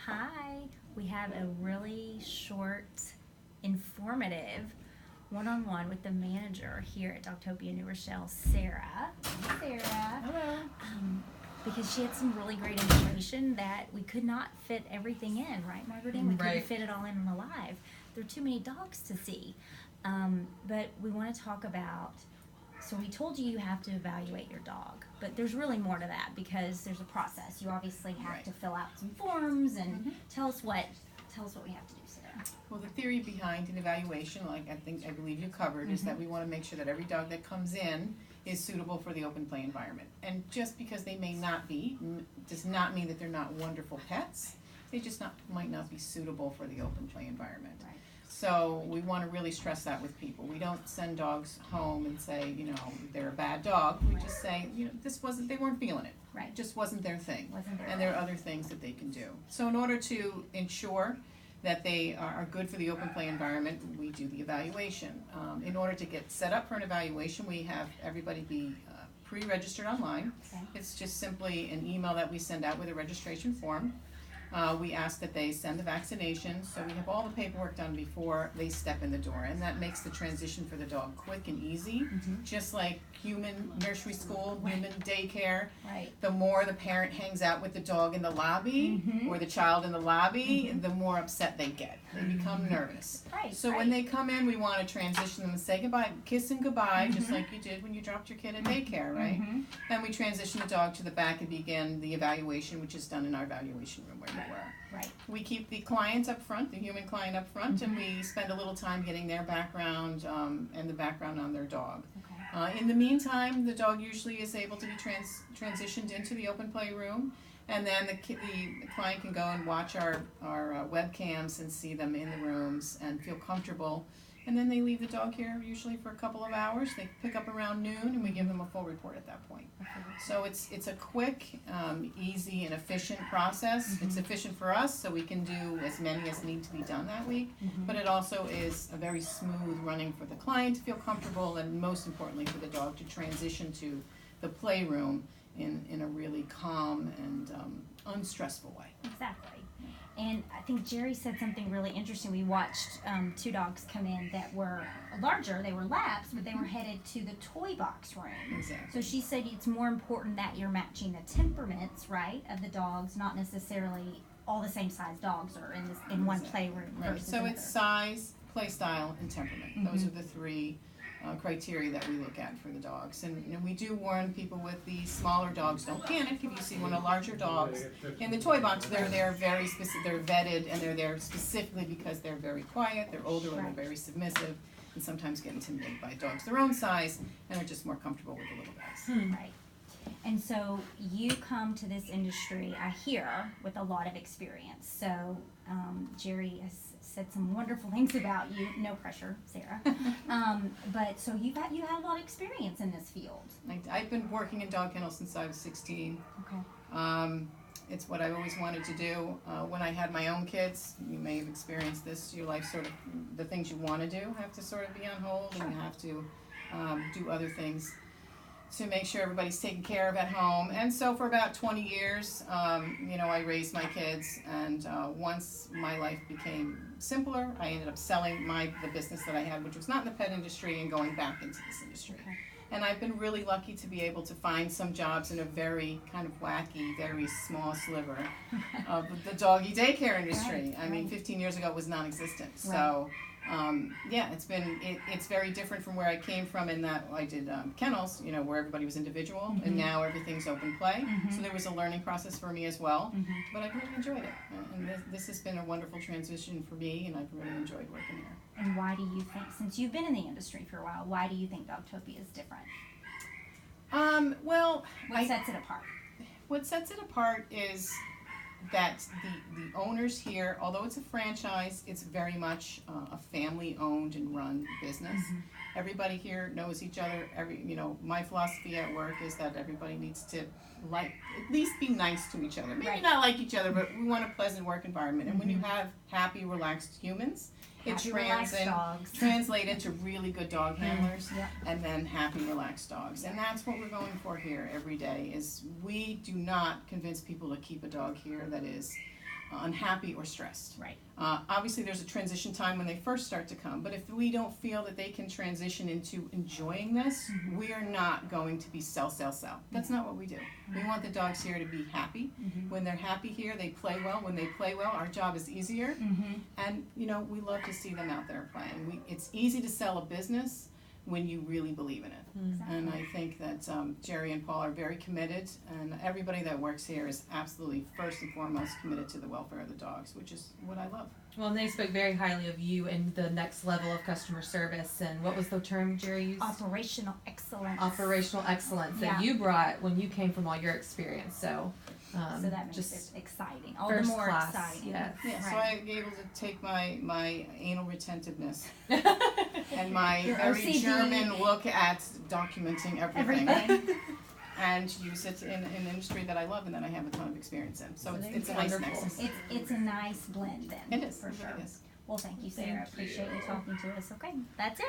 Hi, we have a really short, informative one-on-one with the manager here at Doctopia New Rochelle, Sarah. Hey, Sarah. Hello. Because she had some really great information that we could not fit everything in, right, Margaretine? We couldn't Right. fit it all in the live. There are too many dogs to see. But we want to talk about, so we told you have to evaluate your dog, but there's really more to that because there's a process. You obviously have Right. to fill out some forms and tell us what we have to do, Sarah. Well, the theory behind an evaluation, like I believe you covered, is that we want to make sure that every dog that comes in is suitable for the open play environment. And just because they may not be, does not mean that they're not wonderful pets. They just might not be suitable for the open play environment. Right. So we want to really stress that with people. We don't send dogs home and say, they're a bad dog. We just say, they weren't feeling it. Right. It just wasn't their thing. Wasn't their And there are other things that they can do. So in order to ensure that they are good for the open play environment, we do the evaluation. In order to get set up for an evaluation, we have everybody be pre-registered online. Okay. It's just simply an email that we send out with a registration form. We ask that they send the vaccination, so we have all the paperwork done before they step in the door, and that makes the transition for the dog quick and easy. Just like human nursery school, human daycare, Right. the more the parent hangs out with the dog in the lobby or the child in the lobby, the more upset they get. They become nervous. Right. So when they come in, we want to transition them and say goodbye, kiss and goodbye, just like you did when you dropped your kid at daycare, right? And we transition the dog to the back and begin the evaluation, which is done in our evaluation room where you were. Right. We keep the clients up front, the human client up front, and we spend a little time getting their background and the background on their dog. Okay. In the meantime, the dog usually is able to be transitioned into the open play room, and then the client can go and watch our webcams and see them in the rooms and feel comfortable. And then they leave the dog here usually for a couple of hours. They pick up around noon, and we give them a full report at that point. So it's a quick, easy, and efficient process. It's efficient for us, so we can do as many as need to be done that week. But it also is a very smooth running for the client to feel comfortable, and most importantly for the dog to transition to the playroom in a really calm and unstressful way. Exactly. And I think Jerry said something really interesting. We watched two dogs come in that were larger. They were laps, but they were headed to the toy box room. Exactly. So she said it's more important that you're matching the temperaments, right, of the dogs, not necessarily all the same size dogs are in one playroom. Right. Versus So another. it's size, play style, and temperament. Those are the three criteria that we look at for the dogs. And we do warn people with the smaller dogs, don't panic if you see one of the larger dogs in the toy box. They're very specific, they're vetted, and they're there specifically because they're very quiet, they're older, and they're very submissive, and sometimes get intimidated by dogs their own size, and are just more comfortable with the little guys. Right. And so you come to this industry, I hear, with a lot of experience. So Jerry has said some wonderful things about you. No pressure, Sarah. But so you had a lot of experience in this field. I've been working in dog kennels since I was 16. Okay. It's what I always wanted to do. When I had my own kids, you may have experienced this, your life sort of, the things you want to do have to sort of be on hold, and you have to do other things to make sure everybody's taken care of at home. And so for about 20 years, I raised my kids, and once my life became simpler, I ended up selling the business that I had, which was not in the pet industry, and going back into this industry. Okay. And I've been really lucky to be able to find some jobs in a very kind of wacky, very small sliver of the doggy daycare industry. Right, I mean, 15 years ago it was non-existent. So, it's very different from where I came from in that I did kennels, where everybody was individual, and now everything's open play. So there was a learning process for me as well. But I've really enjoyed it. And this has been a wonderful transition for me, and I've really enjoyed working here. And why do you think, since you've been in the industry for a while, why do you think Dogtopia is different? Well, What sets it apart? What sets it apart is that the owners here, although it's a franchise, it's very much a family-owned and run business. Everybody here knows each other. My philosophy at work is that everybody needs to at least be nice to each other. Maybe not like each other, but we want a pleasant work environment. And when you have happy, relaxed humans, Happy, relaxed dogs. translate into really good dog handlers, Yep. and then happy, relaxed dogs. And that's what we're going for here every day. Is we do not convince people to keep a dog here that is unhappy or stressed. Right. Obviously, there's a transition time when they first start to come, but if we don't feel that they can transition into enjoying this, we are not going to be sell. That's not what we do. We want the dogs here to be happy. When they're happy here, they play well. When they play well, our job is easier. And, you know, we love to see them out there playing. It's easy to sell a business when you really believe in it. Exactly. And I think that Jerry and Paul are very committed, and everybody that works here is absolutely first and foremost committed to the welfare of the dogs, which is what I love. Well, and they spoke very highly of you and the next level of customer service. And what was the term Jerry used? Operational excellence. Operational excellence that Yeah. you brought when you came from all your experience. So So that makes just it exciting. All the first more class, exciting. yes. Yeah, so Right. I'm able to take my anal retentiveness and my Your very OCD. German look at documenting everything. Everything. And use it in an industry that I love and that I have a ton of experience in. So So there it's a you nice go. nexus. It's a nice blend then. It is, For it sure. really is. Well, thank you, Sarah. Thank Appreciate you. you talking to us. Okay, that's it.